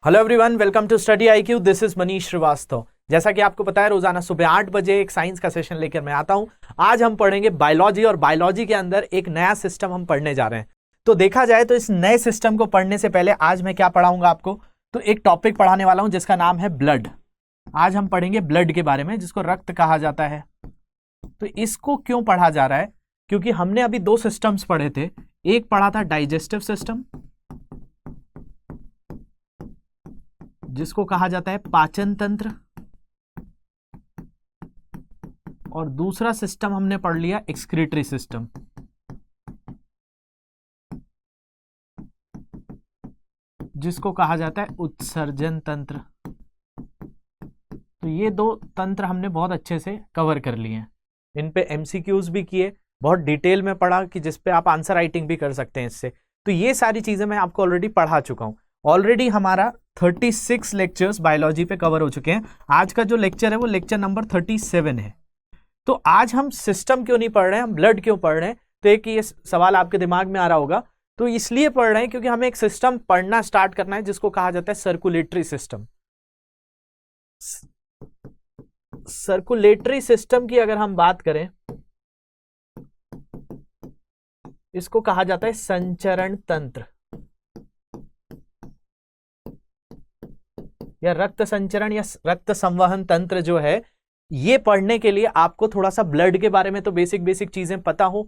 Hello everyone, welcome to study IQ. This is Manish Shrivastava. जैसा कि आपको पता है, रोजाना सुबह 8 बजे एक साइंस का सेशन लेकर मैं आता हूं। आज हम पढ़ेंगे बायोलॉजी, और बायोलॉजी के अंदर एक नया सिस्टम हम पढ़ने जा रहे हैं। तो देखा जाए तो इस नए सिस्टम को पढ़ने से पहले आज मैं क्या पढ़ाऊंगा आपको, तो एक टॉपिक पढ़ाने वाला हूं जिसका नाम है ब्लड। आज हम पढ़ेंगे ब्लड के बारे में, जिसको रक्त कहा जाता है। तो इसको क्यों पढ़ा जा रहा है, क्योंकि हमने अभी दो सिस्टम्स पढ़े थे। एक पढ़ा था डाइजेस्टिव सिस्टम, जिसको कहा जाता है पाचन तंत्र, और दूसरा सिस्टम हमने पढ़ लिया एक्सक्रीटरी सिस्टम, जिसको कहा जाता है उत्सर्जन तंत्र। तो ये दो तंत्र हमने बहुत अच्छे से कवर कर लिए हैं। इन पे एमसीक्यूज भी किए, बहुत डिटेल में पढ़ा कि जिस पे आप आंसर राइटिंग भी कर सकते हैं इससे। तो ये सारी चीजें मैं आपको ऑलरेडी पढ़ा चुका हूं। ऑलरेडी हमारा 36 लेक्चर्स बायोलॉजी पे कवर हो चुके हैं। आज का जो लेक्चर है वो लेक्चर नंबर 37 है। तो आज हम सिस्टम क्यों नहीं पढ़ रहे हैं, हम ब्लड क्यों पढ़ रहे हैं? तो एक ये सवाल आपके दिमाग में आ रहा होगा। तो इसलिए पढ़ रहे हैं क्योंकि हमें एक सिस्टम पढ़ना स्टार्ट करना है जिसको कहा जाता है सर्कुलेटरी सिस्टम। सर्कुलेटरी सिस्टम की अगर हम बात करें, इसको कहा जाता है संचरण तंत्र या रक्त संचरण या रक्त संवहन तंत्र जो है। ये पढ़ने के लिए आपको थोड़ा सा ब्लड के बारे में तो बेसिक चीजें पता हो,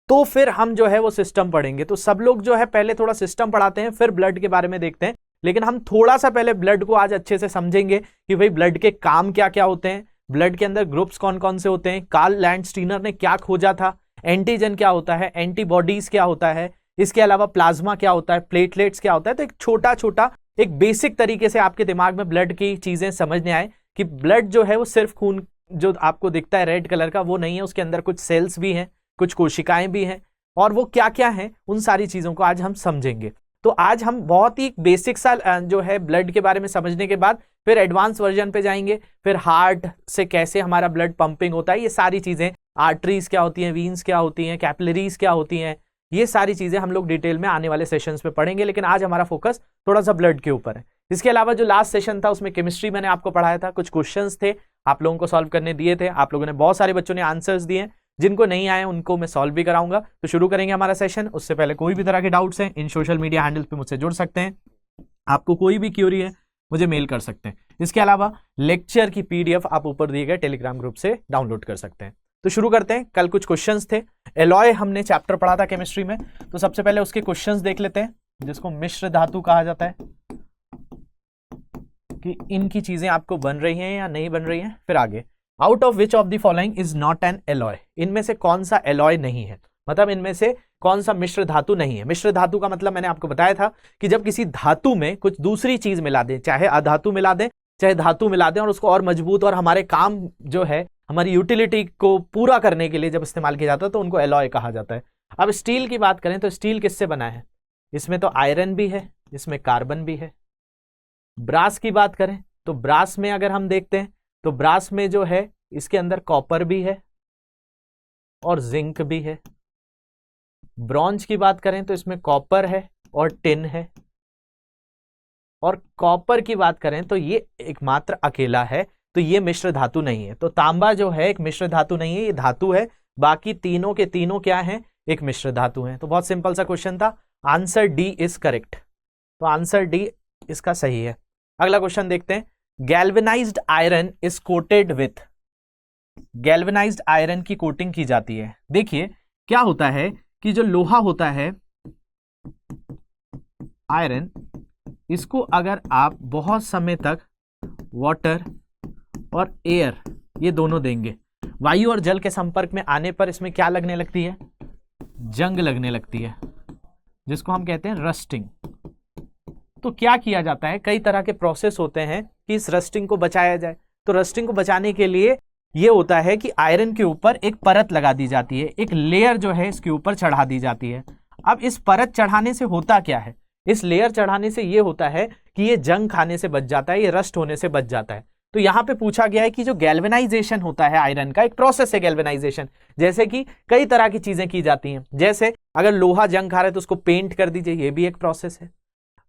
तो फिर हम जो है वो सिस्टम पढ़ेंगे। तो सब लोग जो है पहले थोड़ा सिस्टम पढ़ाते हैं, फिर ब्लड के बारे में देखते हैं। लेकिन हम थोड़ा सा पहले ब्लड को आज अच्छे से समझेंगे कि भाई ब्लड के काम क्या क्या होते हैं, ब्लड के अंदर ग्रुप्स कौन कौन से होते हैं, कार्ल लैंडस्टीनर ने क्या खोजा था, एंटीजन क्या होता है, एंटीबॉडीज क्या होता है, इसके अलावा प्लाज्मा क्या होता है, प्लेटलेट्स क्या होता है। तो एक छोटा एक बेसिक तरीके से आपके दिमाग में ब्लड की चीजें समझने आए कि ब्लड जो है वो सिर्फ खून जो आपको दिखता है रेड कलर का, वो नहीं है। उसके अंदर कुछ सेल्स भी हैं, कुछ कोशिकाएं भी हैं, और वो क्या क्या हैं, उन सारी चीजों को आज हम समझेंगे। तो आज हम बहुत ही बेसिक सा जो है ब्लड के बारे में समझने के बाद फिर एडवांस वर्जन पे जाएंगे। फिर हार्ट से कैसे हमारा ब्लड पंपिंग होता है, ये सारी चीजें, आर्टरीज क्या होती हैं, वीन्स क्या होती हैं, कैपिलरीज क्या होती हैं, ये सारी चीजें हम लोग डिटेल में आने वाले सेशंस पे पढ़ेंगे। लेकिन आज हमारा फोकस थोड़ा सा ब्लड के ऊपर है। इसके अलावा जो लास्ट सेशन था उसमें केमिस्ट्री मैंने आपको पढ़ाया था, कुछ क्वेश्चंस थे आप लोगों को सॉल्व करने दिए थे। आप लोगों ने, बहुत सारे बच्चों ने आंसर्स दिए, जिनको नहीं आए उनको मैं सॉल्व भी कराऊंगा। तो शुरू करेंगे हमारा सेशन। उससे पहले कोई भी तरह के डाउट्स हैं, इन सोशल मीडिया हैंडल्स पे मुझसे जुड़ सकते हैं। आपको कोई भी क्यूरी है मुझे मेल कर सकते हैं। इसके अलावा लेक्चर की पीडीएफ आप ऊपर दिए गए टेलीग्राम ग्रुप से डाउनलोड कर सकते हैं। तो शुरू करते हैं। कल कुछ क्वेश्चंस थे, एलॉय हमने चैप्टर पढ़ा था केमिस्ट्री में। तो सबसे पहले उसके क्वेश्चंस देख लेते हैं, जिसको मिश्र धातु कहा जाता है, कि इनकी चीजें आपको बन रही हैं या नहीं बन रही हैं। फिर आगे, out of which of the following is not an alloy, इनमें से कौन सा एलॉय नहीं है, मतलब इनमें से कौन सा मिश्र धातु नहीं है। मिश्र धातु का मतलब मैंने आपको बताया था कि जब किसी धातु में कुछ दूसरी चीज मिला दें, चाहे अधातु मिला दें चाहे धातु मिला दें, और उसको और मजबूत और हमारे काम जो है, हमारी यूटिलिटी को पूरा करने के लिए जब इस्तेमाल किया जाता है, तो उनको एलॉय कहा जाता है। अब स्टील की बात करें तो स्टील किससे बना है? इसमें तो आयरन भी है, इसमें कार्बन भी है। ब्रास की बात करें तो ब्रास में अगर हम देखते हैं तो ब्रास में जो है इसके अंदर कॉपर भी है और जिंक भी है। ब्रॉन्ज की बात करें तो इसमें कॉपर है और टिन है। और कॉपर की बात करें तो ये एकमात्र अकेला है, तो ये मिश्र धातु नहीं है। तो तांबा जो है एक मिश्र धातु नहीं है, ये धातु है। बाकी तीनों के तीनों क्या हैं? एक मिश्र धातु हैं। तो बहुत सिंपल सा क्वेश्चन था, आंसर डी इज करेक्ट। तो आंसर डी इसका सही है। अगला क्वेश्चन देखते हैं, galvanised iron is coated with, galvanised iron की कोटिंग की जाती है। देखिए क्या होता है कि जो लोहा होता है आयरन, इसको अगर आप बहुत समय तक वाटर और एयर ये दोनों देंगे, वायु और जल के संपर्क में आने पर इसमें क्या लगने लगती है? जंग लगने लगती है, जिसको हम कहते हैं रस्टिंग। तो क्या किया जाता है, कई तरह के प्रोसेस होते हैं कि इस रस्टिंग को बचाया जाए। तो रस्टिंग को बचाने के लिए ये होता है कि आयरन के ऊपर एक परत लगा दी जाती है, एक लेयर जो है इसके ऊपर चढ़ा दी जाती है। अब इस परत चढ़ाने से होता क्या है? इस लेयर चढ़ाने से ये होता है कि ये जंग खाने से बच जाता है, ये रस्ट होने से बच जाता है। तो यहां पे पूछा गया है कि जो गैल्वेनाइजेशन होता है आयरन का, एक प्रोसेस है गैल्वेनाइजेशन, जैसे कि कई तरह की चीजें की जाती हैं। जैसे अगर लोहा जंग खा रहा है तो उसको पेंट कर दीजिए, ये भी एक प्रोसेस है।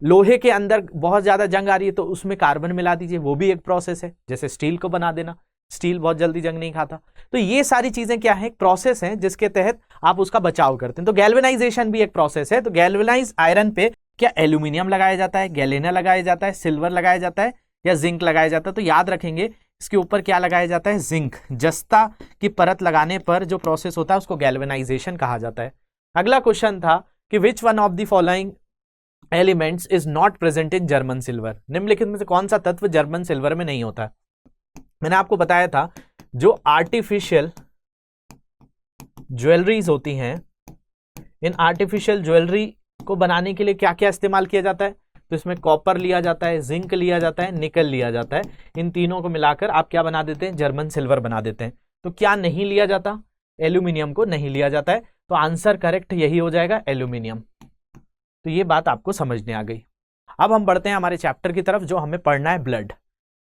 लोहे के अंदर बहुत ज्यादा जंग आ रही है तो उसमें कार्बन मिला दीजिए, वो भी एक प्रोसेस है। जैसे स्टील को बना देना, स्टील बहुत जल्दी जंग नहीं खाता। तो ये सारी चीजें क्या है, प्रोसेस है जिसके तहत आप उसका बचाव करते हैं। तो गैल्वेनाइजेशन भी एक प्रोसेस है। तो गैल्वेनाइज आयरन पे क्या एल्यूमिनियम लगाया जाता है, गैलेना लगाया जाता है, सिल्वर लगाया जाता है या जिंक लगाया जाता है? तो याद रखेंगे इसके ऊपर क्या लगाया जाता है, जिंक। जस्ता की परत लगाने पर जो प्रोसेस होता है उसको गैल्वेनाइजेशन कहा जाता है। अगला क्वेश्चन था कि which one of the following elements is not present in German silver? निम्नलिखित में से कौन सा तत्व जर्मन सिल्वर में नहीं होता? मैंने आपको बताया था जो आर्टिफिशियल ज्वेलरीज होती हैं, इन आर्टिफिशियल ज्वेलरी को बनाने के लिए क्या क्या इस्तेमाल किया जाता है? तो इसमें कॉपर लिया जाता है, जिंक लिया जाता है, निकल लिया जाता है। इन तीनों को मिलाकर आप क्या बना देते हैं, जर्मन सिल्वर बना देते हैं। तो क्या नहीं लिया जाता? एल्यूमिनियम को नहीं लिया जाता है। तो आंसर करेक्ट यही हो जाएगा, एल्यूमिनियम। तो ये बात आपको समझने आ गई। अब हम बढ़ते हैं हमारे चैप्टर की तरफ जो हमें पढ़ना है ब्लड।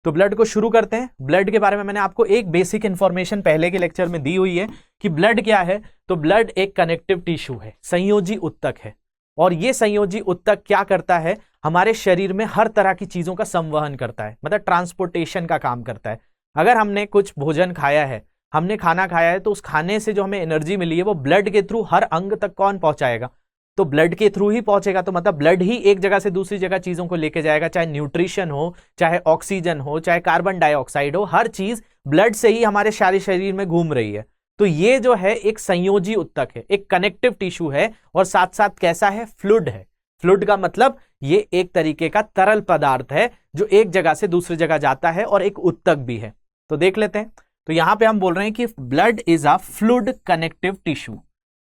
तो ब्लड को शुरू करते हैं। ब्लड के बारे में मैंने आपको एक बेसिक इंफॉर्मेशन पहले के लेक्चर में दी हुई है कि ब्लड क्या है। तो ब्लड एक कनेक्टिव टिश्यू है, संयोजी उत्तक है। और ये संयोजी उत्तक क्या करता है, हमारे शरीर में हर तरह की चीजों का संवहन करता है, मतलब ट्रांसपोर्टेशन का काम करता है। अगर हमने कुछ भोजन खाया है, हमने खाना खाया है, तो उस खाने से जो हमें एनर्जी मिली है वो ब्लड के थ्रू हर अंग तक कौन पहुंचाएगा? तो ब्लड के थ्रू ही पहुंचेगा। तो मतलब ब्लड ही एक जगह से दूसरी जगह चीजों को लेके जाएगा, चाहे न्यूट्रिशन हो, चाहे ऑक्सीजन हो, चाहे कार्बन डाइऑक्साइड हो, हर चीज ब्लड से ही हमारे सारे शरीर में घूम रही है। तो ये जो है एक संयोजी उत्तक है, एक कनेक्टिव टिश्यू है और साथ साथ कैसा है, फ्लूइड है। फ्लूइड का मतलब ये एक तरीके का तरल पदार्थ है जो एक जगह से दूसरी जगह जाता है और एक उत्तक भी है। तो देख लेते हैं। तो यहां पे हम बोल रहे हैं कि blood is a fluid connective tissue,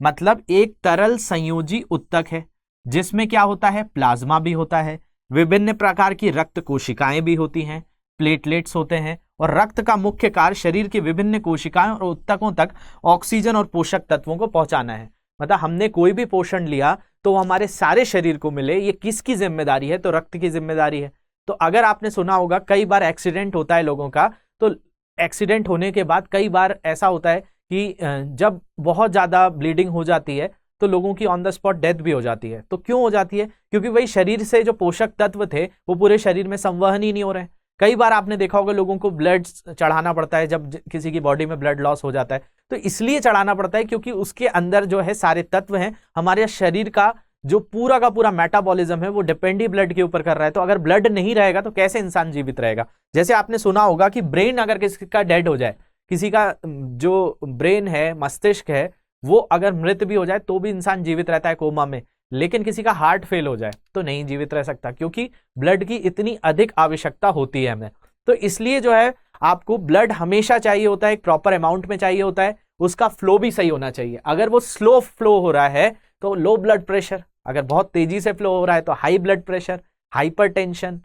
मतलब एक तरल संयोजी उत्तक है जिसमें क्या होता है, प्लाज्मा भी होता है, विभिन्न प्रकार की रक्त कोशिकाएं भी होती हैं, प्लेटलेट्स होते हैं। और रक्त का मुख्य कार्य शरीर की विभिन्न कोशिकाएं और उत्तकों तक ऑक्सीजन और पोषक तत्वों को पहुंचाना है। मतलब हमने कोई भी पोषण लिया तो हमारे सारे शरीर को मिले, ये किसकी जिम्मेदारी है? तो रक्त की जिम्मेदारी है। तो अगर आपने सुना होगा कई बार एक्सीडेंट होता है लोगों का, तो एक्सीडेंट होने के बाद कई बार ऐसा होता है कि जब बहुत ज्यादा ब्लीडिंग हो जाती है तो लोगों की ऑन द स्पॉट डेथ भी हो जाती है। तो क्यों हो जाती है? क्योंकि वही शरीर से जो पोषक तत्व थे वो पूरे शरीर में संवहन ही नहीं हो रहे हैं। कई बार आपने देखा होगा लोगों को ब्लड चढ़ाना पड़ता है जब किसी की बॉडी में ब्लड लॉस हो जाता है। तो इसलिए चढ़ाना पड़ता है क्योंकि उसके अंदर जो है सारे तत्व हैं, हमारे शरीर का जो पूरा का पूरा मेटाबॉलिज्म है वो डिपेंड ही ब्लड के ऊपर कर रहा है। तो अगर ब्लड नहीं रहेगा तो कैसे इंसान जीवित रहेगा? जैसे आपने सुना होगा कि ब्रेन अगर किसी का डेड हो जाए, किसी का जो ब्रेन है, मस्तिष्क है, वो अगर मृत भी हो जाए तो भी इंसान जीवित रहता है कोमा में, लेकिन किसी का हार्ट फेल हो जाए तो नहीं जीवित रह सकता, क्योंकि ब्लड की इतनी अधिक आवश्यकता होती है हमें। तो इसलिए जो है आपको ब्लड हमेशा चाहिए होता है, एक प्रॉपर अमाउंट में चाहिए होता है, उसका फ्लो भी सही होना चाहिए। अगर वो स्लो फ्लो हो रहा है तो लो ब्लड प्रेशर, अगर बहुत तेजी से फ्लो हो रहा है तो high blood pressure, hypertension,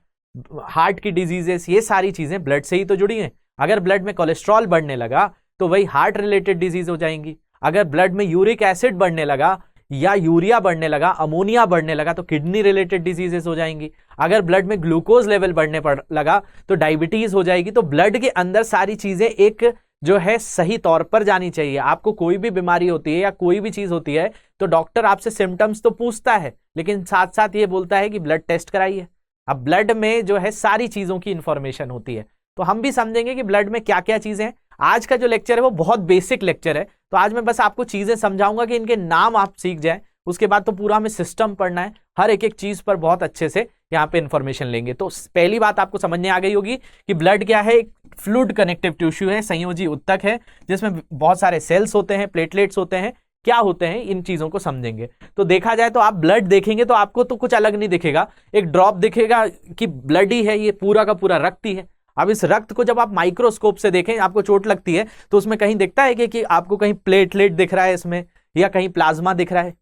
heart की डिजीजेस, ये सारी चीजें ब्लड से ही तो जुड़ी हैं। अगर ब्लड में कोलेस्ट्रॉल बढ़ने लगा तो वही हार्ट रिलेटेड डिजीज हो जाएंगी। अगर ब्लड में यूरिक एसिड बढ़ने लगा या यूरिया बढ़ने लगा, अमोनिया बढ़ने लगा तो किडनी रिलेटेड डिजीजेस हो जाएंगी। अगर ब्लड में ग्लूकोज लेवल बढ़ने लगा तो डायबिटीज हो जाएगी। तो ब्लड के अंदर सारी चीजें एक जो है सही तौर पर जानी चाहिए। आपको कोई भी बीमारी होती है या कोई भी चीज होती है तो डॉक्टर आपसे सिम्टम्स तो पूछता है, लेकिन साथ साथ ये बोलता है कि ब्लड टेस्ट कराइए। अब ब्लड में जो है सारी चीजों की इंफॉर्मेशन होती है। तो हम भी समझेंगे कि ब्लड में क्या क्या चीजें हैं। आज का जो लेक्चर है वो बहुत बेसिक लेक्चर है, तो आज मैं बस आपको चीजें समझाऊंगा कि इनके नाम आप सीख जाएं। उसके बाद तो पूरा हमें सिस्टम पढ़ना है, हर एक एक चीज पर बहुत अच्छे से यहाँ पे इंफॉर्मेशन लेंगे। तो पहली बात आपको समझने आ गई होगी कि ब्लड क्या है, एक फ्लूइड कनेक्टिव टिश्यू है, संयोजी उत्तक है जिसमें बहुत सारे सेल्स होते हैं, प्लेटलेट्स होते हैं। क्या होते हैं इन चीजों को समझेंगे। तो देखा जाए तो आप ब्लड देखेंगे तो आपको तो कुछ अलग नहीं दिखेगा, एक ड्रॉप दिखेगा कि ब्लड ही है, ये पूरा का पूरा रक्त ही है। अब इस रक्त को जब आप माइक्रोस्कोप से देखें, आपको चोट लगती है तो उसमें कहीं दिखता है कि आपको कहीं प्लेटलेट दिख रहा है इसमें या कहीं प्लाज्मा दिख रहा है।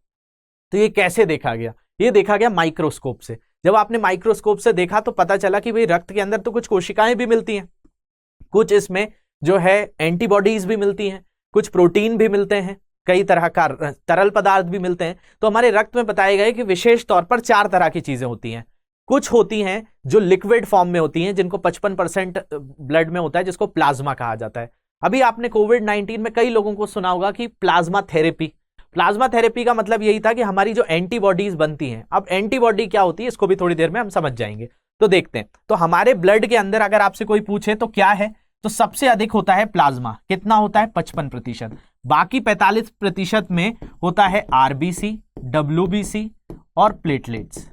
तो ये कैसे देखा गया? ये देखा गया माइक्रोस्कोप से। जब आपने माइक्रोस्कोप से देखा तो पता चला कि भाई रक्त के अंदर तो कुछ कोशिकाएं भी मिलती हैं, कुछ इसमें जो है एंटीबॉडीज भी मिलती हैं, कुछ प्रोटीन भी मिलते हैं, कई तरह का तरल पदार्थ भी मिलते हैं। तो हमारे रक्त में बताया गया है कि विशेष तौर पर 4 तरह की चीजें होती हैं। कुछ होती हैं जो लिक्विड फॉर्म में होती हैं, जिनको 55% ब्लड में होता है, जिसको प्लाज्मा कहा जाता है। अभी आपने कोविड-19 में कई लोगों को सुना होगा कि प्लाज्मा थेरेपी, प्लाज्मा थेरेपी का मतलब यही था कि हमारी जो एंटीबॉडीज बनती हैं, अब एंटीबॉडी क्या होती है इसको भी थोड़ी देर में हम समझ जाएंगे। तो देखते हैं, तो हमारे ब्लड के अंदर अगर आपसे कोई पूछे तो क्या है, तो सबसे अधिक होता है प्लाज्मा, कितना होता है 55%। बाकी 45% में होता है आरबीसी, डब्ल्यूबीसी और प्लेटलेट्स।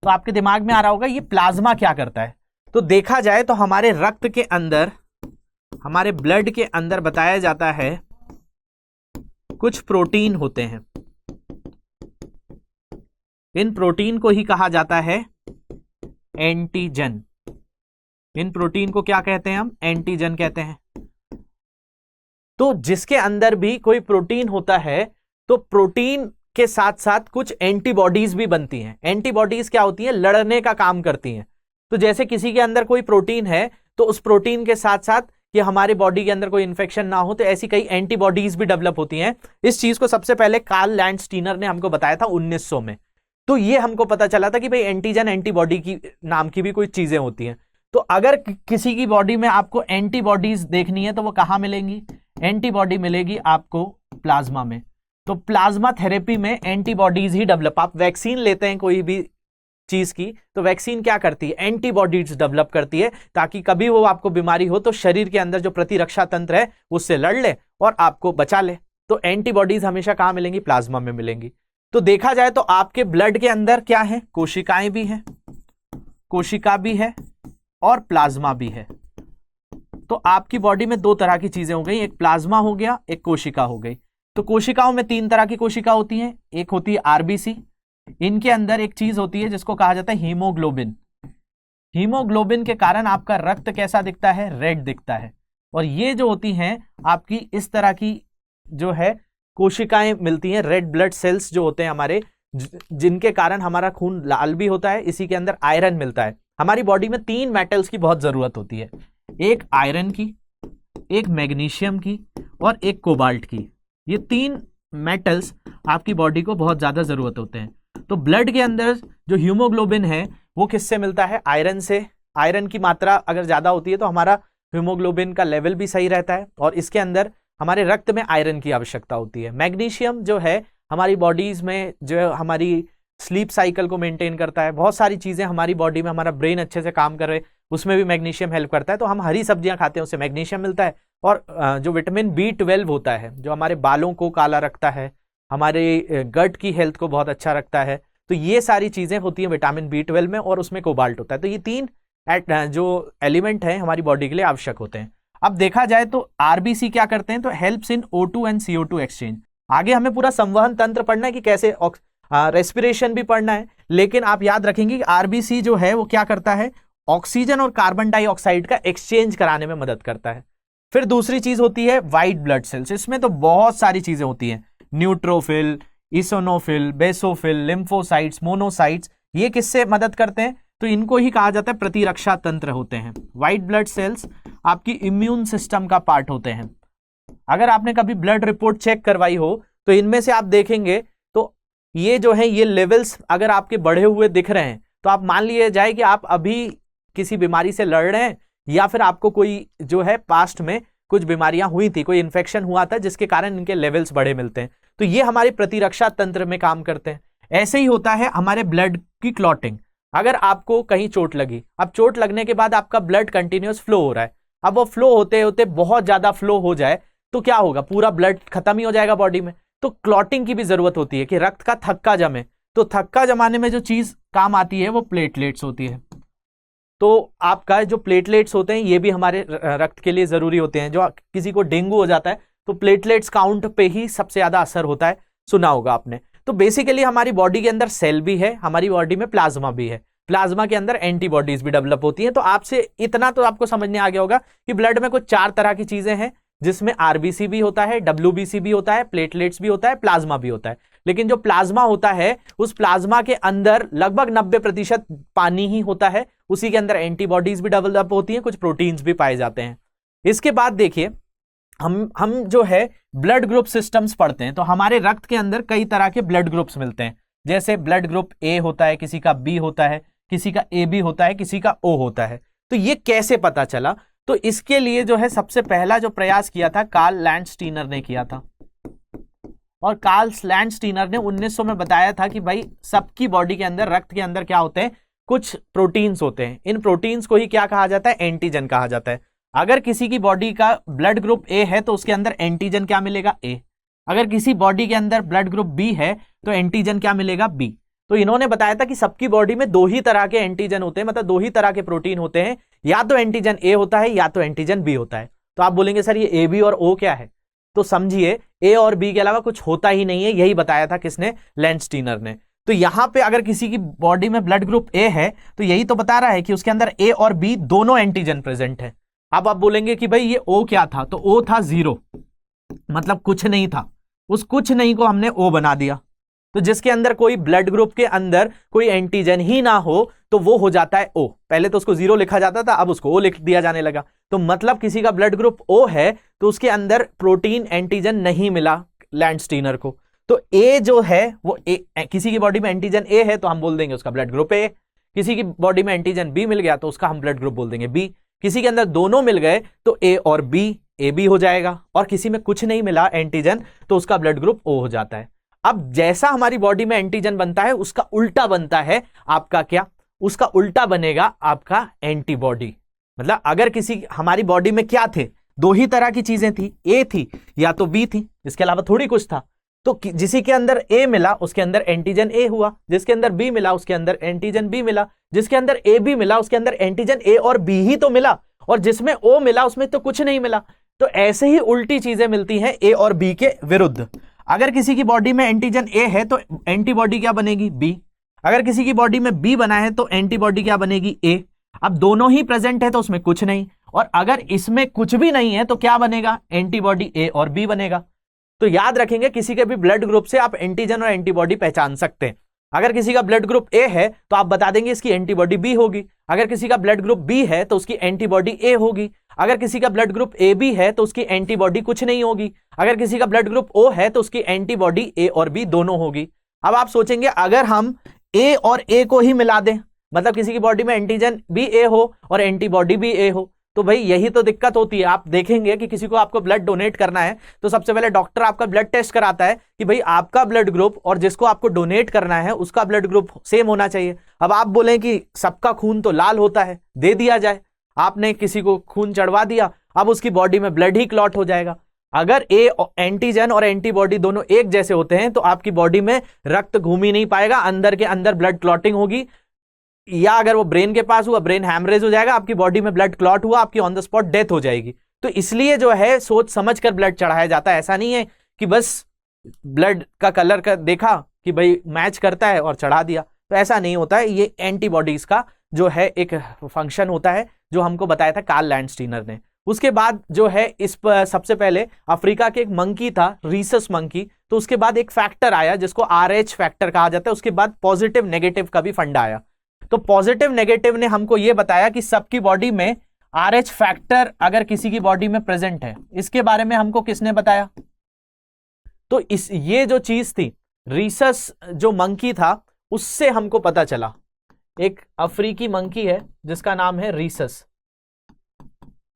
तो आपके दिमाग में आ रहा होगा ये प्लाज्मा क्या करता है। तो देखा जाए तो हमारे रक्त के अंदर, हमारे ब्लड के अंदर बताया जाता है कुछ प्रोटीन होते हैं, इन प्रोटीन को ही कहा जाता है एंटीजन। इन प्रोटीन को क्या कहते हैं हम, एंटीजन कहते हैं। तो जिसके अंदर भी कोई प्रोटीन होता है तो प्रोटीन के साथ साथ कुछ एंटीबॉडीज भी बनती हैं। एंटीबॉडीज क्या होती है, लड़ने का काम करती हैं। तो जैसे किसी के अंदर कोई प्रोटीन है तो उस प्रोटीन के साथ साथ कि हमारे बॉडी के अंदर कोई इंफेक्शन ना हो, तो ऐसी कई एंटीबॉडीज भी डेवलप होती हैं। इस चीज को सबसे पहले कार्ल लैंडस्टीनर ने हमको बताया था 1900 में। तो ये हमको पता चला था कि भाई एंटीजन एंटीबॉडी की नाम की भी कोई चीजें होती हैं। तो अगर किसी की बॉडी में आपको एंटीबॉडीज देखनी है तो वो कहां मिलेंगी, एंटीबॉडी मिलेगी आपको प्लाज्मा में। तो प्लाज्मा थेरेपी में एंटीबॉडीज ही डेवलप, आप वैक्सीन लेते हैं कोई भी चीज की, तो वैक्सीन क्या करती है, एंटीबॉडीज डेवलप करती है, ताकि कभी वो आपको बीमारी हो तो शरीर के अंदर जो प्रतिरक्षा तंत्र है उससे लड़ ले और आपको बचा ले। तो एंटीबॉडीज हमेशा कहां मिलेंगी, प्लाज्मा में मिलेंगी। तो देखा जाए तो आपके ब्लड के अंदर क्या है, कोशिकाएं भी हैं, कोशिका भी है और प्लाज्मा भी है। तो आपकी बॉडी में दो तरह की चीजें हो गई, एक प्लाज्मा हो गया, एक कोशिका हो गई। तो कोशिकाओं में तीन तरह की कोशिका होती हैं, एक होती है आरबीसी, इनके अंदर एक चीज होती है जिसको कहा जाता है हीमोग्लोबिन। हीमोग्लोबिन के कारण आपका रक्त कैसा दिखता है, रेड दिखता है। और ये जो होती हैं आपकी इस तरह की जो है कोशिकाएं मिलती हैं, रेड ब्लड सेल्स जो होते हैं हमारे, जिनके कारण हमारा खून लाल भी होता है। इसी के अंदर आयरन मिलता है। हमारी बॉडी में तीन मेटल्स की बहुत जरूरत होती है, एक आयरन की, एक मैग्नीशियम की और एक कोबाल्ट की। ये तीन मेटल्स आपकी बॉडी को बहुत ज्यादा जरूरत होते हैं। तो ब्लड के अंदर जो हीमोग्लोबिन है वो किससे मिलता है, आयरन से। आयरन की मात्रा अगर ज्यादा होती है तो हमारा हीमोग्लोबिन का लेवल भी सही रहता है और इसके अंदर हमारे रक्त में आयरन की आवश्यकता होती है। मैग्नीशियम जो है हमारी बॉडीज में जो हमारी स्लीप साइकिल को मेंटेन करता है, बहुत सारी चीजें हमारी बॉडी में, हमारा ब्रेन अच्छे से काम कर रहे उसमें भी मैग्नीशियम हेल्प करता है। तो हम हरी सब्जियां खाते हैं उससे मैग्नीशियम मिलता है। और जो विटामिन B12 होता है जो हमारे बालों को काला रखता है, हमारे गट की हेल्थ को बहुत अच्छा रखता है। तो ये सारी चीजें होती हैं विटामिन B12 में और उसमें कोबाल्ट होता है। तो ये तीन जो एलिमेंट है हमारी बॉडी के लिए आवश्यक होते हैं। अब देखा जाए तो आरबीसी क्या करते हैं, तो helps in O2 and CO2 exchange. आगे हमें पूरा संवहन तंत्र पढ़ना है कि कैसे रेस्पिरेशन भी पढ़ना है, लेकिन आप याद रखेंगे कि आरबीसी जो है वो क्या करता है, ऑक्सीजन और कार्बन डाइऑक्साइड का एक्सचेंज कराने में मदद करता है। फिर दूसरी चीज होती है व्हाइट ब्लड सेल्स। इसमें तो बहुत सारी चीजें होती हैं, न्यूट्रोफिल, इसोनोफिल, बेसोफिल, लिम्फोसाइट्स, मोनोसाइट्स। ये किससे मदद करते हैं, तो इनको ही कहा जाता है प्रतिरक्षा तंत्र होते हैं। व्हाइट ब्लड सेल्स आपकी इम्यून सिस्टम का पार्ट होते हैं। अगर आपने कभी ब्लड रिपोर्ट चेक करवाई हो तो इनमें से आप देखेंगे तो ये जो है ये लेवल्स अगर आपके बढ़े हुए दिख रहे हैं तो आप मान लिए जाए कि आप अभी किसी बीमारी से लड़ रहे हैं या फिर आपको कोई जो है पास्ट में कुछ बीमारियां हुई थी, कोई इन्फेक्शन हुआ था जिसके कारण इनके लेवल्स बढ़े मिलते हैं। तो ये हमारे प्रतिरक्षा तंत्र में काम करते हैं। ऐसे ही होता है हमारे ब्लड की क्लॉटिंग। अगर आपको कहीं चोट लगी, अब चोट लगने के बाद आपका ब्लड कंटिन्यूअस फ्लो हो रहा है, अब वो फ्लो होते होते बहुत ज्यादा फ्लो हो जाए तो क्या होगा, पूरा ब्लड खत्म ही हो जाएगा बॉडी में। तो क्लॉटिंग की भी जरूरत होती है कि रक्त का थक्का जमे। तो थक्का जमाने में जो चीज काम आती है वो प्लेटलेट्स होती है। तो आपका जो प्लेटलेट्स होते हैं ये भी हमारे रक्त के लिए जरूरी होते हैं। जो किसी को डेंगू हो जाता है तो प्लेटलेट्स काउंट पे ही सबसे ज्यादा असर होता है, सुना होगा आपने। तो बेसिकली हमारी बॉडी के अंदर सेल भी है, हमारी बॉडी में प्लाज्मा भी है। प्लाज्मा के अंदर एंटीबॉडीज भी डेवलप होती हैं। तो आपसे इतना तो आपको समझने आ गया होगा कि ब्लड में कुछ 4 तरह की चीजें हैं, जिसमें आरबीसी भी होता है, डब्ल्यूबीसी भी होता है, प्लेटलेट्स भी होता है, प्लाज्मा भी होता है। लेकिन जो प्लाज्मा होता है उस प्लाज्मा के अंदर लगभग 90% पानी ही होता है। उसी के अंदर एंटीबॉडीज भी डेवलप होती हैं, कुछ प्रोटीन्स भी पाए जाते हैं। इसके बाद देखिए हम जो है ब्लड ग्रुप सिस्टम्स पढ़ते हैं। तो हमारे रक्त के अंदर कई तरह के ब्लड ग्रुप्स मिलते हैं। जैसे ब्लड ग्रुप ए होता है, किसी का बी होता है, किसी का AB होता है, किसी का O होता है। तो ये कैसे पता चला, तो इसके लिए जो है सबसे पहला जो प्रयास किया था कार्ल लैंडस्टीनर ने किया था। और कार्ल लैंडस्टीनर ने 1900 में बताया था कि भाई सबकी बॉडी के अंदर, रक्त के अंदर क्या होते हैं, कुछ प्रोटीन्स होते हैं। इन प्रोटीन्स को ही क्या कहा जाता है, एंटीजन कहा जाता है। अगर किसी की बॉडी का ब्लड ग्रुप ए है तो उसके अंदर एंटीजन क्या मिलेगा, ए। अगर किसी बॉडी के अंदर ब्लड ग्रुप बी है तो एंटीजन क्या मिलेगा, बी। तो इन्होंने बताया था कि सबकी बॉडी में दो ही तरह के एंटीजन होते हैं, मतलब दो ही तरह के प्रोटीन होते हैं, या तो एंटीजन ए होता है या तो एंटीजन बी होता है। तो आप बोलेंगे सर ये ए बी और ओ क्या है, तो समझिए ए और बी के अलावा कुछ होता ही नहीं है, यही बताया था किसने, लैंडस्टीनर ने। तो यहां पे अगर किसी की बॉडी में ब्लड ग्रुप ए है तो यही तो बता रहा है कि उसके अंदर ए और बी दोनों एंटीजन प्रेजेंट है। अब आप बोलेंगे कि भाई ये ओ क्या था, तो ओ था 0, मतलब कुछ नहीं था। उस कुछ नहीं को हमने ओ बना दिया। तो जिसके अंदर कोई ब्लड ग्रुप के अंदर कोई एंटीजन ही ना हो तो वो हो जाता है ओ। पहले तो उसको 0 लिखा जाता था, अब उसको ओ लिख दिया जाने लगा। तो मतलब किसी का ब्लड ग्रुप ओ है तो उसके अंदर प्रोटीन एंटीजन नहीं मिला लैंडस्टीनर को। तो ए जो है वो किसी की बॉडी में एंटीजन ए है तो हम बोल देंगे उसका ब्लड ग्रुप ए। किसी की बॉडी में एंटीजन बी मिल गया तो उसका हम ब्लड ग्रुप बोल देंगे बी। किसी के अंदर दोनों मिल गए तो ए और बी, ए बी हो जाएगा। और किसी में कुछ नहीं मिला एंटीजन तो उसका ब्लड ग्रुप ओ हो जाता है। अब जैसा हमारी बॉडी में एंटीजन बनता है उसका उल्टा बनता है आपका क्या, उसका उल्टा बनेगा आपका एंटीबॉडी। मतलब अगर किसी हमारी बॉडी में क्या थे, दो ही तरह की चीजें थी, ए थी या तो बी थी, इसके अलावा थोड़ी कुछ था। तो जिसी के अंदर ए मिला उसके अंदर एंटीजन ए हुआ, जिसके अंदर बी मिला उसके अंदर एंटीजन बी मिला, जिसके अंदर ए बी मिला उसके अंदर एंटीजन ए और बी ही तो मिला, और जिसमें ओ मिला उसमें तो कुछ नहीं मिला। तो ऐसे ही उल्टी चीजें मिलती हैं ए और बी के विरुद्ध। अगर किसी की बॉडी में एंटीजन ए है तो एंटीबॉडी क्या बनेगी, बी। अगर किसी की बॉडी में बी बना है तो एंटीबॉडी क्या बनेगी, ए। अब दोनों ही प्रेजेंट है तो उसमें कुछ नहीं, और अगर इसमें कुछ भी नहीं है तो क्या बनेगा, एंटीबॉडी ए और बी बनेगा। तो याद रखेंगे किसी के भी ब्लड ग्रुप से आप एंटीजन और एंटीबॉडी पहचान सकते हैं। अगर किसी का ब्लड ग्रुप ए है तो आप बता देंगे इसकी एंटीबॉडी बी होगी। अगर किसी का ब्लड ग्रुप बी है तो उसकी एंटीबॉडी ए होगी। अगर किसी का ब्लड ग्रुप ए बी है तो उसकी एंटीबॉडी कुछ नहीं होगी। अगर किसी का ब्लड ग्रुप ओ है तो उसकी एंटीबॉडी ए और बी दोनों होगी। अब आप सोचेंगे अगर हम ए और ए को ही मिला दें, मतलब किसी की बॉडी में एंटीजन भी ए हो और एंटीबॉडी भी ए हो, तो भाई यही तो दिक्कत होती है। आप देखेंगे कि किसी को आपको ब्लड डोनेट करना है तो सबसे पहले डॉक्टर आपका ब्लड टेस्ट कराता है कि भाई आपका ब्लड ग्रुप और जिसको आपको डोनेट करना है उसका ब्लड ग्रुप सेम होना चाहिए। अब आप बोलें कि सबका खून तो लाल होता है, दे दिया जाए। आपने किसी को खून चढ़वा दिया, अब उसकी बॉडी में ब्लड ही क्लॉट हो जाएगा। अगर ए एंटीजन और एंटीबॉडी दोनों एक जैसे होते हैं तो आपकी बॉडी में रक्त घूम ही नहीं पाएगा, अंदर के अंदर ब्लड क्लॉटिंग होगी, या अगर वो ब्रेन के पास हुआ ब्रेन हैमरेज हो जाएगा, आपकी बॉडी में ब्लड क्लॉट हुआ, आपकी ऑन द स्पॉट डेथ हो जाएगी। तो इसलिए जो है सोच समझ कर ब्लड चढ़ाया जाता है। ऐसा नहीं है कि बस ब्लड का कलर का देखा कि भाई मैच करता है और चढ़ा दिया, तो ऐसा नहीं होता है। ये एंटीबॉडीज का जो है एक फंक्शन होता है जो हमको बताया था कार्ल लैंडस्टीनर ने। उसके बाद जो है इस पर सबसे पहले अफ्रीका के एक मंकी था, रीसस मंकी, तो उसके बाद एक फैक्टर आया जिसको RH फैक्टर कहा जाता है। उसके बाद पॉजिटिव नेगेटिव का भी फंडा आया। तो पॉजिटिव नेगेटिव ने हमको यह बताया कि सबकी बॉडी में RH फैक्टर अगर किसी की बॉडी में प्रेजेंट है, इसके बारे में हमको किसने बताया, तो ये जो चीज थी रीसस जो मंकी था उससे हमको पता चला। एक अफ्रीकी मंकी है जिसका नाम है रीसस,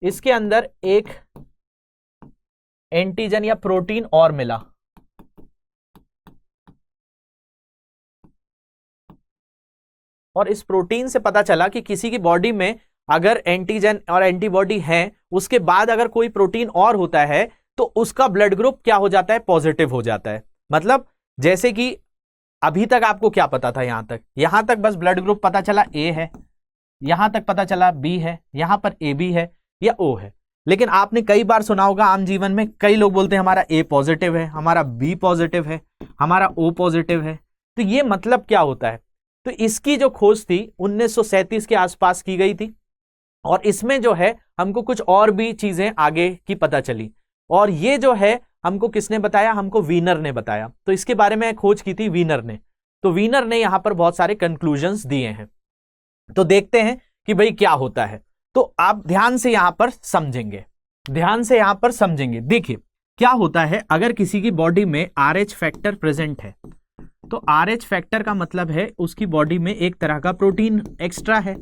इसके अंदर एक एंटीजन या प्रोटीन और मिला, और इस प्रोटीन से पता चला कि किसी की बॉडी में अगर एंटीजन और एंटीबॉडी है उसके बाद अगर कोई प्रोटीन और होता है तो उसका ब्लड ग्रुप क्या हो जाता है, पॉजिटिव हो जाता है। मतलब जैसे कि अभी तक आपको क्या पता था, यहां तक बस ब्लड ग्रुप पता चला ए है, यहां तक पता चला बी है, यहां पर ए बी है या ओ है। लेकिन आपने कई बार सुना होगा आम जीवन में, कई लोग बोलते हैं हमारा ए पॉजिटिव है, हमारा बी पॉजिटिव है, हमारा ओ पॉजिटिव है। तो ये मतलब क्या होता है, तो इसकी जो खोज थी 1937 के आसपास की गई थी, और इसमें जो है हमको कुछ और भी चीजें आगे की पता चली। और ये जो है हमको किसने बताया, हमको वीनर ने बताया। तो इसके बारे में खोज की थी वीनर ने। तो वीनर ने यहां पर बहुत सारे कंक्लूजन्स दिए हैं। तो देखते हैं कि भाई क्या होता है। तो आप ध्यान से यहां पर समझेंगे, देखिए क्या होता है। अगर किसी की बॉडी में RH फैक्टर प्रेजेंट है तो RH फैक्टर का मतलब है उसकी बॉडी में एक तरह का प्रोटीन एक्स्ट्रा है।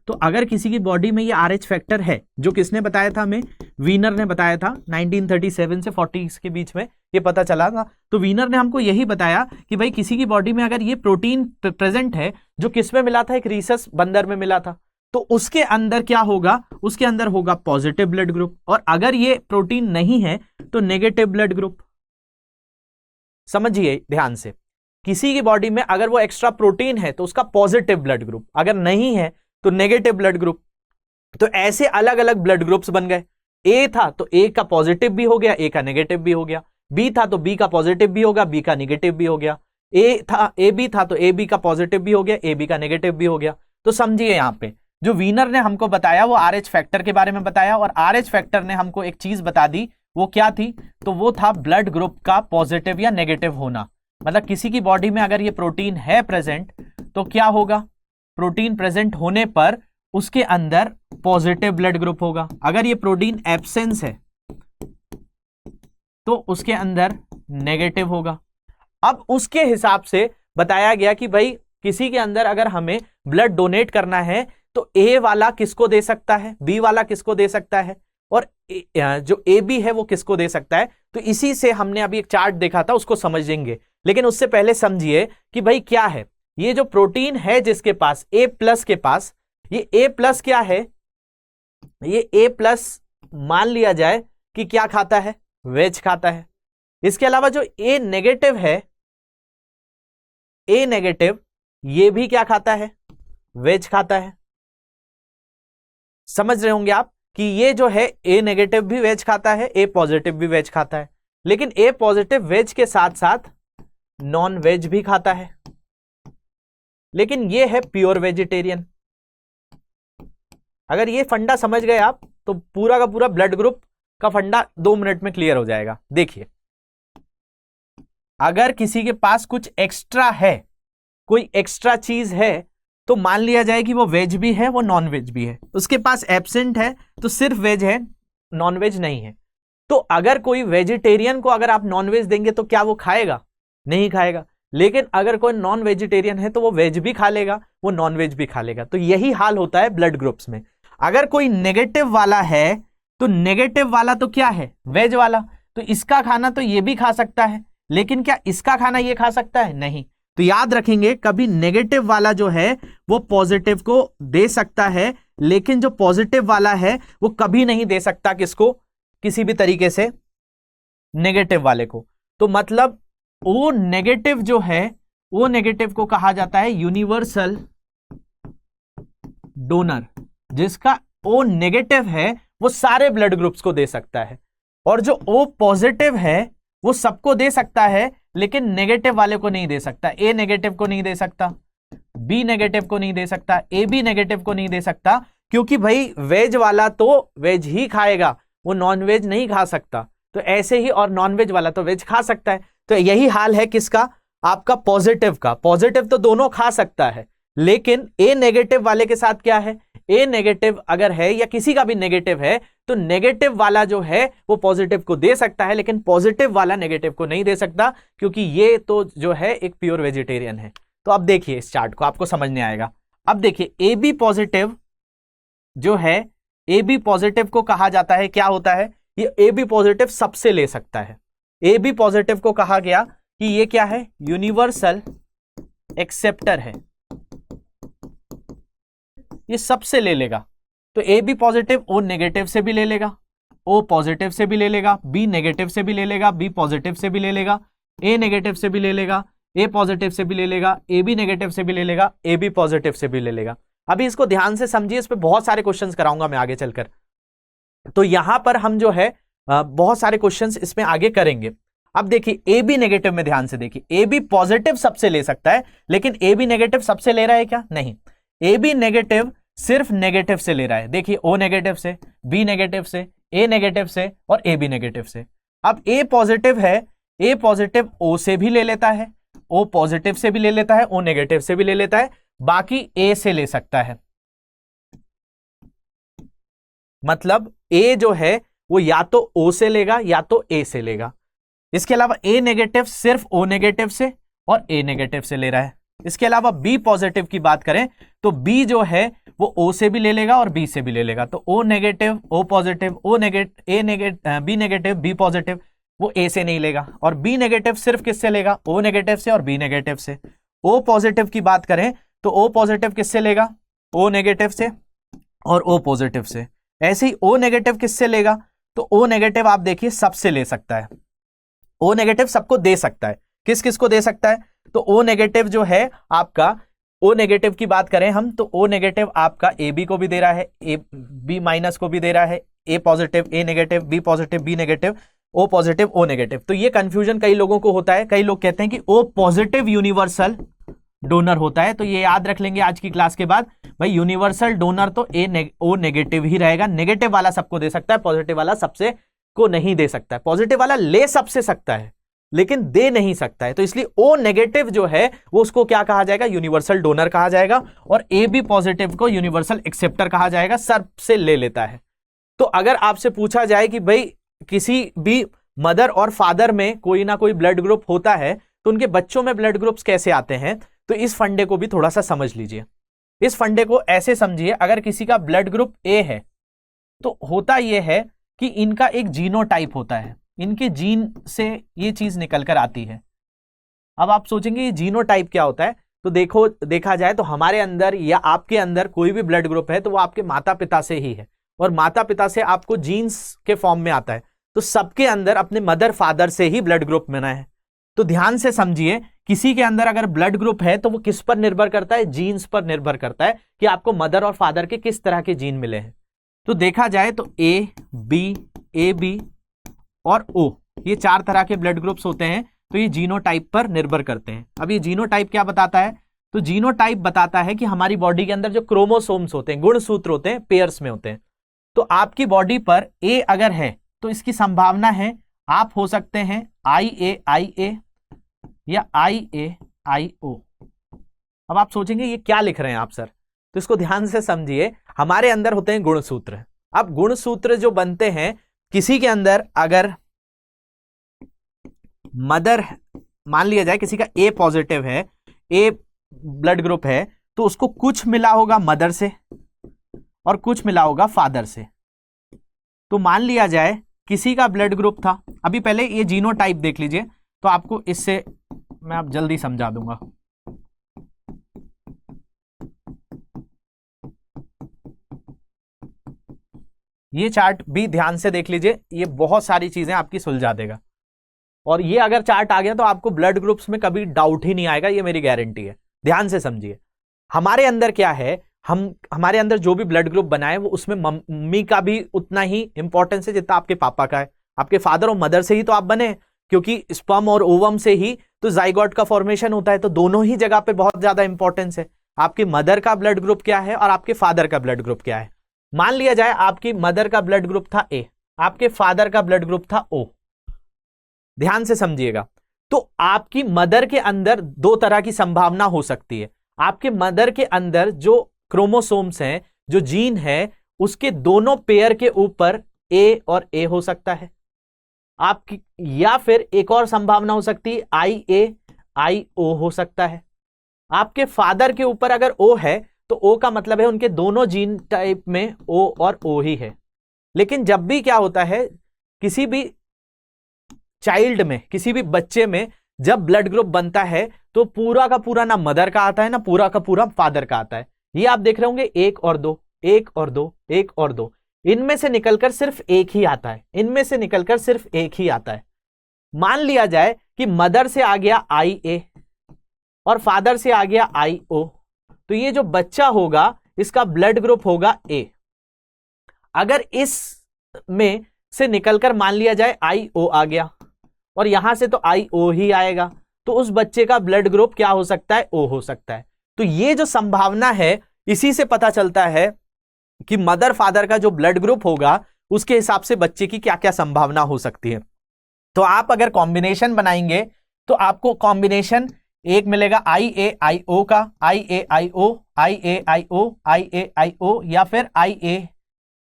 तो अगर किसी की बॉडी में ये RH फैक्टर है, जो किसने बताया था हमें, वीनर ने बताया था 1937 से 40 के बीच में ये पता चला था। तो वीनर ने हमको यही बताया कि भाई किसी की बॉडी में अगर ये प्रोटीन प्रेजेंट है, जो किस में मिला था, एक रीसस बंदर में मिला था, तो उसके अंदर क्या होगा, उसके अंदर होगा पॉजिटिव ब्लड ग्रुप, और अगर ये प्रोटीन नहीं है तो नेगेटिव ब्लड ग्रुप। समझिए ध्यान से, किसी की बॉडी में अगर वो एक्स्ट्रा प्रोटीन है तो उसका पॉजिटिव ब्लड ग्रुप, अगर नहीं है तो नेगेटिव ब्लड ग्रुप। तो ऐसे अलग अलग ब्लड ग्रुप्स बन गए। ए था तो ए का पॉजिटिव भी हो गया, ए का नेगेटिव भी हो गया। बी था तो बी का पॉजिटिव भी होगा, बी का नेगेटिव भी हो गया। ए बी था तो ए बी का पॉजिटिव भी हो गया, ए बी का नेगेटिव भी हो गया। तो समझिए यहां पे जो वीनर ने हमको बताया वो RH फैक्टर के बारे में बताया, और RH फैक्टर ने हमको एक चीज बता दी, वो क्या थी, तो वो था ब्लड ग्रुप का पॉजिटिव या नेगेटिव होना। मतलब किसी की बॉडी में अगर ये प्रोटीन है प्रेजेंट तो क्या होगा, प्रोटीन प्रेजेंट होने पर उसके अंदर पॉजिटिव ब्लड ग्रुप होगा। अगर ये प्रोटीन एब्सेंस है तो उसके अंदर नेगेटिव होगा। अब उसके हिसाब से बताया गया कि भाई किसी के अंदर अगर हमें ब्लड डोनेट करना है तो ए वाला किसको दे सकता है, बी वाला किसको दे सकता है, और जो ए बी है वो किसको दे सकता है। तो इसी से हमने अभी एक चार्ट देखा था, उसको समझेंगे। लेकिन उससे पहले समझिए कि भाई क्या है ये जो प्रोटीन है जिसके पास ए प्लस के पास, ये ए प्लस क्या है, ये ए प्लस मान लिया जाए कि क्या खाता है, वेज खाता है। इसके अलावा जो ए नेगेटिव है, ए नेगेटिव ये भी क्या खाता है, वेज खाता है। समझ रहे होंगे आप कि ये जो है ए नेगेटिव भी वेज खाता है, ए पॉजिटिव भी वेज खाता है। लेकिन ए पॉजिटिव वेज के साथ साथ नॉन वेज भी खाता है, लेकिन ये है प्योर वेजिटेरियन। अगर ये फंडा समझ गए आप तो पूरा का पूरा ब्लड ग्रुप का फंडा 2 मिनट में क्लियर हो जाएगा। देखिए, अगर किसी के पास कुछ एक्स्ट्रा है, कोई एक्स्ट्रा चीज है, तो मान लिया जाए कि वो वेज भी है, वो नॉन वेज भी है। उसके पास एब्सेंट है तो सिर्फ वेज है, नॉन वेज नहीं है। तो अगर कोई वेजिटेरियन को अगर आप नॉन वेज देंगे तो क्या वो खाएगा, नहीं खाएगा। लेकिन अगर कोई नॉन वेजिटेरियन है तो वो वेज भी खा लेगा, वो नॉन वेज भी खा लेगा। तो यही हाल होता है ब्लड ग्रुप्स में। अगर कोई नेगेटिव वाला है तो नेगेटिव वाला तो क्या है, वेज वाला, तो इसका खाना तो ये भी खा सकता है, लेकिन क्या इसका खाना ये खा सकता है, नहीं। तो याद रखेंगे कभी नेगेटिव वाला जो है वो पॉजिटिव को दे सकता है, लेकिन जो पॉजिटिव वाला है वो कभी नहीं दे सकता किसको, किसी भी तरीके से नेगेटिव वाले को। तो मतलब वो नेगेटिव जो है, वो नेगेटिव को कहा जाता है यूनिवर्सल डोनर। जिसका ओ नेगेटिव है वो सारे ब्लड ग्रुप्स को दे सकता है, और जो ओ पॉजिटिव है वो सबको दे सकता है, लेकिन नेगेटिव वाले को नहीं दे सकता। ए नेगेटिव को नहीं दे सकता, बी नेगेटिव को नहीं दे सकता, ए बी नेगेटिव को नहीं दे सकता, क्योंकि भाई वेज वाला तो वेज ही खाएगा, वो नॉन वेज नहीं खा सकता। तो ऐसे ही और नॉन वेज वाला तो वेज खा सकता है। तो यही हाल है किसका, आपका पॉजिटिव का। पॉजिटिव तो दोनों खा सकता है, लेकिन ए नेगेटिव वाले के साथ क्या है, ए नेगेटिव अगर है या किसी का भी नेगेटिव है तो नेगेटिव वाला जो है वो पॉजिटिव को दे सकता है, लेकिन पॉजिटिव वाला नेगेटिव को नहीं दे सकता, क्योंकि ये तो जो है एक प्योर वेजिटेरियन है। तो अब देखिए इस चार्ट को, आपको समझने आएगा। अब देखिए ए बी पॉजिटिव जो है, ए बी पॉजिटिव को कहा जाता है, क्या होता है, ये ए बी पॉजिटिव सबसे ले सकता है। ए बी पॉजिटिव को कहा गया कि ये क्या है, यूनिवर्सल एक्सेप्टर है, ये सबसे ले लेगा। तो A B positive O negative से भी ले लेगा, ओ पॉजिटिव से भी ले लेगा, बी नेगेटिव से भी ले लेगा, बी पॉजिटिव से भी ले लेगा, ए नेगेटिव से भी ले लेगा, ए पॉजिटिव से भी ले लेगा, ए बी नेगेटिव से भी ले लेगा, ए बी पॉजिटिव से भी ले लेगा। अभी इसको ध्यान से समझिए, इस पे बहुत सारे क्वेश्चंस कराऊंगा मैं आगे चलकर। तो यहां पर हम जो है बहुत सारे क्वेश्चंस इसमें आगे करेंगे। अब देखिए ए बी नेगेटिव में ध्यान से देखिए, ए बी पॉजिटिव सबसे ले सकता है, लेकिन ए बी नेगेटिव सबसे ले रहा है क्या, नहीं। ए बी नेगेटिव सिर्फ नेगेटिव से ले रहा है। देखिए ओ नेगेटिव से, बी नेगेटिव से, ए नेगेटिव से और ए बी नेगेटिव से। अब ए पॉजिटिव है, ए पॉजिटिव ओ से भी ले लेता है, ओ पॉजिटिव से भी ले लेता है, ओ नेगेटिव से भी ले लेता है, बाकी ए से ले सकता है। मतलब ए जो है वो या तो ओ से लेगा या तो ए से लेगा। इसके अलावा ए नेगेटिव सिर्फ ओ नेगेटिव से और ए नेगेटिव से ले रहा है। इसके अलावा बी पॉजिटिव की बात करें तो बी जो है वो ओ से भी ले लेगा और बी से भी ले लेगा, तो O negative O positive, O negative A negative B negative B positive वो ए से नहीं लेगा, और बी नेगेटिव सिर्फ किससे लेगा, ओ नेगेटिव से और बी नेगेटिव से। ओ पॉजिटिव की बात करें तो ओ पॉजिटिव किससे लेगा, ओ नेगेटिव से और ओ पॉजिटिव से। ऐसे ही ओ नेगेटिव किससे लेगा, तो ओ नेगेटिव आप देखिए सबसे ले सकता है, ओ नेगेटिव सबको दे सकता है। किस किस को दे सकता है, तो ओ नेगेटिव जो है आपका, ओ नेगेटिव की बात करें हम तो ओ नेगेटिव आपका ए बी को भी दे रहा है, ए बी माइनस को भी दे रहा है, A positive A negative B positive B negative O positive O negative. तो ये कंफ्यूजन कई लोगों को होता है, कई लोग कहते हैं कि ओ पॉजिटिव यूनिवर्सल डोनर होता है, तो ये याद रख लेंगे आज की क्लास के बाद, भाई यूनिवर्सल डोनर तो ओ नेगेटिव ही रहेगा। नेगेटिव वाला सबको दे सकता है, पॉजिटिव वाला सबसे को नहीं दे सकता है। पॉजिटिव वाला ले सबसे सकता है लेकिन दे नहीं सकता है, तो इसलिए ओ नेगेटिव जो है वो उसको क्या कहा जाएगा, यूनिवर्सल डोनर कहा जाएगा, और ए बी पॉजिटिव को यूनिवर्सल एक्सेप्टर कहा जाएगा, सबसे ले लेता है। तो अगर आपसे पूछा जाए कि भाई किसी भी मदर और फादर में कोई ना कोई ब्लड ग्रुप होता है तो उनके बच्चों में ब्लड ग्रुप्स कैसे आते हैं, तो इस फंडे को भी थोड़ा सा समझ लीजिए। इस फंडे को ऐसे समझिए, अगर किसी का ब्लड ग्रुप ए है तो होता यह है कि इनका एक जीनोटाइप होता है, इनके जीन से ये चीज निकल कर आती है। अब आप सोचेंगे ये जीनोटाइप क्या होता है, तो देखा जाए तो हमारे अंदर या आपके अंदर कोई भी ब्लड ग्रुप है तो वो आपके माता पिता से ही है, और माता पिता से आपको जीन्स के फॉर्म में आता है, तो सबके अंदर अपने मदर फादर से ही ब्लड ग्रुप मिला है। तो ध्यान से समझिए, किसी के अंदर अगर ब्लड ग्रुप है तो वो किस पर निर्भर करता है, जीन्स पर निर्भर करता है कि आपको मदर और फादर के किस तरह के जीन मिले हैं। तो देखा जाए तो ए बी और ओ, ये 4 तरह के ब्लड ग्रुप्स होते हैं, तो ये जीनोटाइप पर निर्भर करते हैं। अब ये जीनोटाइप क्या बताता है, तो जीनोटाइप बताता है कि हमारी बॉडी के अंदर जो क्रोमोसोम्स होते हैं, गुणसूत्र होते हैं, पेयर्स में होते हैं। तो आपकी बॉडी पर ए अगर है तो इसकी संभावना है आप हो सकते हैं IA या IAIO। अब आप सोचेंगे ये क्या लिख रहे हैं आप सर, तो इसको ध्यान से समझिए। हमारे अंदर होते हैं गुणसूत्र। अब गुणसूत्र जो बनते हैं, किसी के अंदर अगर मदर मान लिया जाए किसी का ए पॉजिटिव है, ए ब्लड ग्रुप है, तो उसको कुछ मिला होगा मदर से और कुछ मिला होगा फादर से। तो मान लिया जाए किसी का ब्लड ग्रुप था, अभी पहले ये जीनोटाइप देख लीजिए तो आपको इससे मैं आप जल्दी समझा दूंगा। ये चार्ट भी ध्यान से देख लीजिए, ये बहुत सारी चीजें आपकी सुलझा देगा, और ये अगर चार्ट आ गया तो आपको ब्लड ग्रुप्स में कभी डाउट ही नहीं आएगा, ये मेरी गारंटी है। ध्यान से समझिए, हमारे अंदर क्या है, हमारे अंदर जो भी ब्लड ग्रुप बना है वो उसमें मम्मी का भी उतना ही इंपॉर्टेंस है जितना आपके पापा का है। आपके फादर और मदर से ही तो आप बने, क्योंकि स्पर्म और ओवम से ही तो जाइगोट का फॉर्मेशन होता है, तो दोनों ही जगह पे बहुत ज्यादा इंपॉर्टेंस है। आपकी मदर का ब्लड ग्रुप क्या है और आपके फादर का ब्लड ग्रुप क्या है। मान लिया जाए आपकी मदर का ब्लड ग्रुप था ए, आपके फादर का ब्लड ग्रुप था ओ। ध्यान से समझिएगा, तो आपकी मदर के अंदर 2 तरह की संभावना हो सकती है। आपके मदर के अंदर जो क्रोमोसोम्स हैं, जो जीन है, उसके दोनों पेयर के ऊपर ए और ए हो सकता है आपकी, या फिर एक और संभावना हो सकती है IAIO हो सकता है। आपके फादर के ऊपर अगर ओ है तो ओ का मतलब है उनके दोनों जीन टाइप में ओ और ओ ही है। लेकिन जब भी क्या होता है, किसी भी चाइल्ड में, किसी भी बच्चे में जब ब्लड ग्रुप बनता है तो पूरा का पूरा ना मदर का आता है ना पूरा का पूरा फादर का आता है। ये आप देख रहे होंगे 1 और 2 1 और 2 1 और 2, इनमें से निकलकर सिर्फ एक ही आता है, इनमें से निकलकर सिर्फ एक ही आता है। मान लिया जाए कि मदर से आ गया IA और फादर से आ गया IO, तो ये जो बच्चा होगा इसका ब्लड ग्रुप होगा A। अगर इस में से निकलकर मान लिया जाए IO आ गया और यहां से तो IO ही आएगा, तो उस बच्चे का ब्लड ग्रुप क्या हो सकता है, O हो सकता है। तो ये जो संभावना है, इसी से पता चलता है कि मदर फादर का जो ब्लड ग्रुप होगा उसके हिसाब से बच्चे की क्या क्या संभावना हो सकती है। तो आप अगर कॉम्बिनेशन बनाएंगे तो आपको कॉम्बिनेशन एक मिलेगा IAIO का, IAIO IAIO IAIO या फिर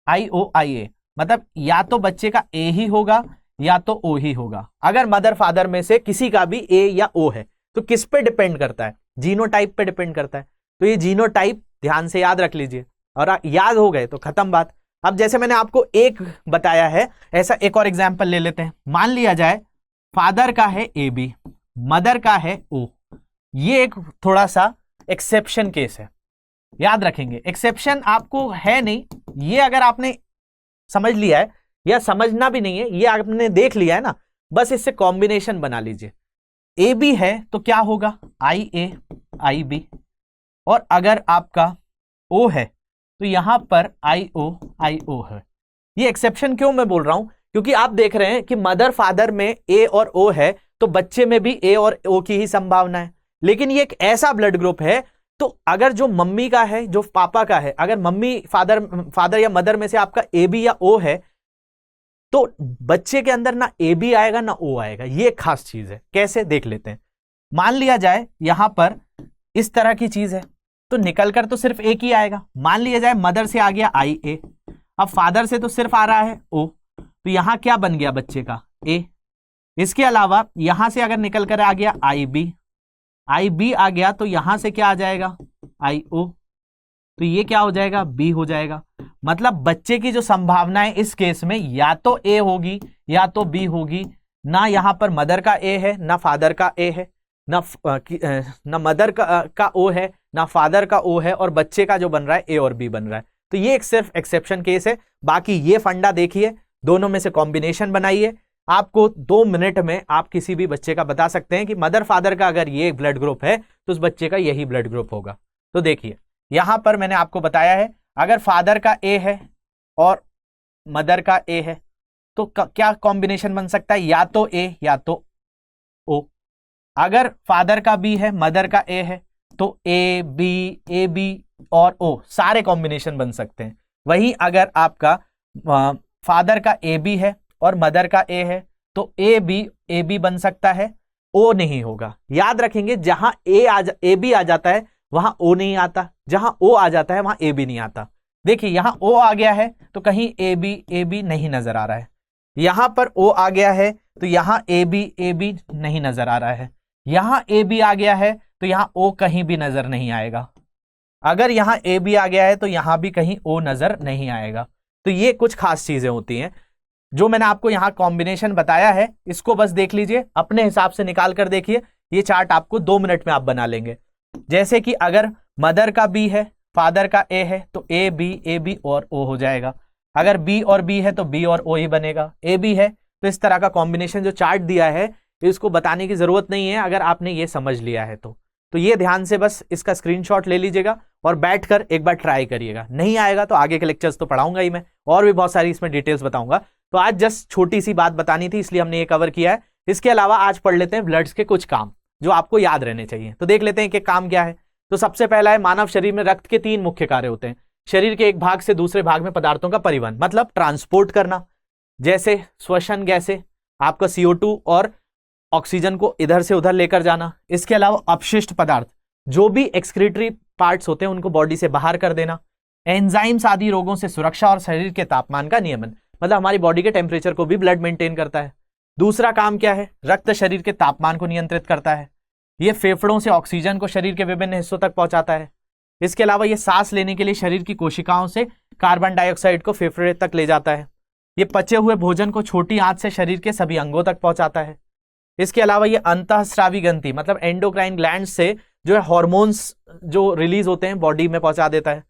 IAIO मतलब या तो बच्चे का A ही होगा या तो O ही होगा। अगर मदर फादर में से किसी का भी A या O है तो किस पे डिपेंड करता है, जीनोटाइप पे डिपेंड करता है। तो ये जीनोटाइप ध्यान से याद रख लीजिए, और याद हो गए तो खत्म बात। अब जैसे मैंने आपको एक बताया है, ऐसा एक और एग्जाम्पल ले लेते हैं। मान लिया जाए फादर का है AB, मदर का है O। ये एक थोड़ा सा एक्सेप्शन केस है, याद रखेंगे। एक्सेप्शन आपको है नहीं, ये अगर आपने समझ लिया है, या समझना भी नहीं है, ये आपने देख लिया है ना, बस इससे कॉम्बिनेशन बना लीजिए। AB है तो क्या होगा, IA IB, और अगर आपका O है तो यहां पर IO है। ये एक्सेप्शन क्यों मैं बोल रहा हूं, क्योंकि आप देख रहे हैं कि मदर फादर में A और O है, तो बच्चे में भी A और O की ही संभावना है। लेकिन ये एक ऐसा ब्लड ग्रुप है, तो अगर जो मम्मी का है, जो पापा का है, अगर मम्मी फादर या मदर में से आपका AB या O है, तो बच्चे के अंदर ना AB आएगा ना O आएगा। ये खास चीज है, कैसे देख लेते हैं। मान लिया जाए यहां पर इस तरह की चीज है, तो निकलकर तो सिर्फ एक ही आएगा। मान लिया जाए मदर से आ गया IA, अब फादर से तो सिर्फ आ रहा है O, तो यहां क्या बन गया बच्चे का, A। इसके अलावा यहां से अगर निकलकर आ गया IB आ गया, तो यहां से क्या आ जाएगा, IO, तो ये क्या हो जाएगा, B हो जाएगा। मतलब बच्चे की जो संभावना है इस केस में या तो A होगी या तो B होगी। ना यहां पर मदर का A है, ना फादर का A है, ना मदर का O है, ना फादर का O है, और बच्चे का जो बन रहा है A और B बन रहा है। तो ये एक सिर्फ एक्सेप्शन केस है। बाकी ये फंडा देखिए, दोनों में से कॉम्बिनेशन बनाइए। आपको 2 मिनट में आप किसी भी बच्चे का बता सकते हैं कि मदर फादर का अगर ये ब्लड ग्रुप है तो उस बच्चे का यही ब्लड ग्रुप होगा। तो देखिए यहां पर मैंने आपको बताया है, अगर फादर का A है और मदर का A है तो क्या कॉम्बिनेशन बन सकता है, या तो A या तो O। अगर फादर का B है, मदर का A है, तो AB और O सारे कॉम्बिनेशन बन सकते हैं। वहीं अगर आपका फादर का AB है और मदर का A है, तो AB बन सकता है, O नहीं होगा। याद रखेंगे, जहां AB आ जाता है वहां O नहीं आता, जहां O आ जाता है वहां AB नहीं आता। देखिए यहां O आ गया है तो कहीं AB नहीं नजर आ रहा है, यहां पर O आ गया है तो यहां AB नहीं नजर आ रहा है, यहां AB आ गया है तो यहां O कहीं भी नजर नहीं आएगा। अगर यहां AB आ गया है तो यहां भी कहीं O नजर नहीं आएगा। तो ये कुछ खास चीजें होती हैं जो मैंने आपको यहां कॉम्बिनेशन बताया है। इसको बस देख लीजिए, अपने हिसाब से निकाल कर देखिए। ये चार्ट आपको 2 मिनट में आप बना लेंगे। जैसे कि अगर मदर का B है, फादर का A है, तो AB और O हो जाएगा। अगर B और B है तो B और O ही बनेगा। AB है तो इस तरह का कॉम्बिनेशन जो चार्ट दिया है इसको बताने की जरूरत नहीं है, अगर आपने ये समझ लिया है तो ये ध्यान से बस इसका स्क्रीनशॉट ले लीजिएगा और बैठकर एक बार ट्राई करिएगा। नहीं आएगा तो आगे के लेक्चर्स तो पढ़ाऊंगा ही मैं, और भी बहुत सारी इसमें डिटेल्स बताऊंगा। तो आज जस्ट छोटी सी बात बतानी थी, इसलिए हमने ये कवर किया है। इसके अलावा आज पढ़ लेते हैं ब्लड्स के कुछ काम जो आपको याद रहने चाहिए। तो देख लेते हैं कि काम क्या है। तो सबसे पहला है, मानव शरीर में रक्त के 3 मुख्य कार्य होते हैं। शरीर के एक भाग से दूसरे भाग में पदार्थों का परिवहन, मतलब ट्रांसपोर्ट करना, जैसे श्वसन गैसें, आपका CO2 और ऑक्सीजन को इधर से उधर लेकर जाना। इसके अलावा अपशिष्ट पदार्थ, जो भी एक्सक्रीटरी पार्ट्स होते हैं उनको बॉडी से बाहर कर देना। एंजाइम्स आदि रोगों से सुरक्षा और शरीर के तापमान का नियमन, मतलब हमारी बॉडी के टेम्परेचर को भी ब्लड मेंटेन करता है। दूसरा काम क्या है, रक्त शरीर के तापमान को नियंत्रित करता है। ये फेफड़ों से ऑक्सीजन को शरीर के विभिन्न हिस्सों तक पहुंचाता है। इसके अलावा ये सांस लेने के लिए शरीर की कोशिकाओं से कार्बन डाइऑक्साइड को फेफड़े तक ले जाता है। ये पचे हुए भोजन को छोटी आंत से शरीर के सभी अंगों तक पहुंचाता है। इसके अलावा ये अंतःस्रावी ग्रंथि, मतलब एंडोक्राइन ग्लैंड से जो है हार्मोन्स जो रिलीज होते हैं बॉडी में पहुंचा देता है।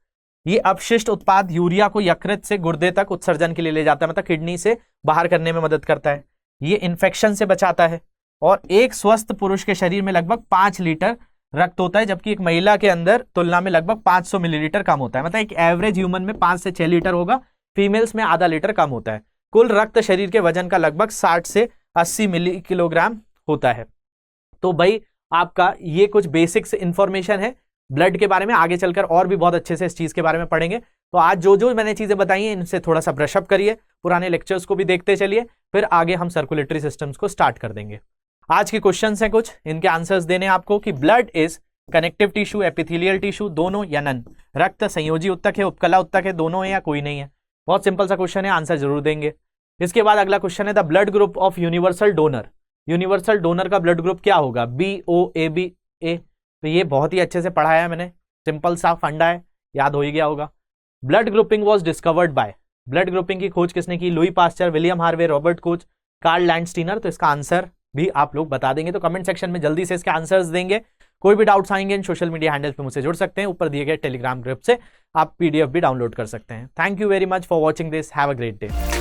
ये अपशिष्ट उत्पाद यूरिया को यकृत से गुर्दे तक उत्सर्जन के लिए ले जाता है, मतलब किडनी से बाहर करने में मदद करता है। ये इन्फेक्शन से बचाता है। और एक स्वस्थ पुरुष के शरीर में लगभग 5 लीटर रक्त होता है, जबकि एक महिला के अंदर तुलना में लगभग 500 मिलीलीटर कम होता है। मतलब एक एवरेज ह्यूमन में 5 से 6 लीटर होगा, फीमेल्स में आधा लीटर कम होता है। कुल रक्त शरीर के वजन का लगभग 60 से 80 मिली किलोग्राम होता है। तो भाई आपका ये कुछ बेसिक्स इंफॉर्मेशन है ब्लड के बारे में। आगे चलकर और भी बहुत अच्छे से इस चीज के बारे में पढ़ेंगे। तो आज जो जो मैंने चीजें बताई हैं इनसे थोड़ा सा ब्रशअप करिए, पुराने लेक्चर्स को भी देखते चलिए, फिर आगे हम सर्कुलेटरी सिस्टम्स को स्टार्ट कर देंगे। आज के क्वेश्चंस हैं कुछ, इनके आंसर्स देने आपको कि blood is connective tissue, epithelial tissue, दोनों या नन। रक्त संयोजी उत्तक है, उपकला उत्तक है, दोनों है या कोई नहीं है। बहुत सिंपल सा क्वेश्चन है, आंसर जरूर देंगे। इसके बाद अगला क्वेश्चन है, the blood group of universal donor. Universal donor का ब्लड ग्रुप क्या होगा, BO AB A। तो ये बहुत ही अच्छे से पढ़ाया है मैंने, सिंपल सा फंडा है, याद हो ही गया होगा। Blood grouping was discovered by, blood grouping की खोज किसने की? Louis Pasteur, William Harvey, Robert Koch, Karl Landsteiner. तो इसका आंसर भी आप लोग बता देंगे तो कमेंट सेक्शन में जल्दी से इसके आंसर्स देंगे। कोई भी डाउट्स आएंगे इन सोशल मीडिया हैंडल्स पे मुझसे जुड़ सकते हैं, ऊपर दिए गए टेलीग्राम ग्रुप से आप पीडीएफ भी डाउनलोड कर सकते हैं। Thank you very much for watching this, have a great day.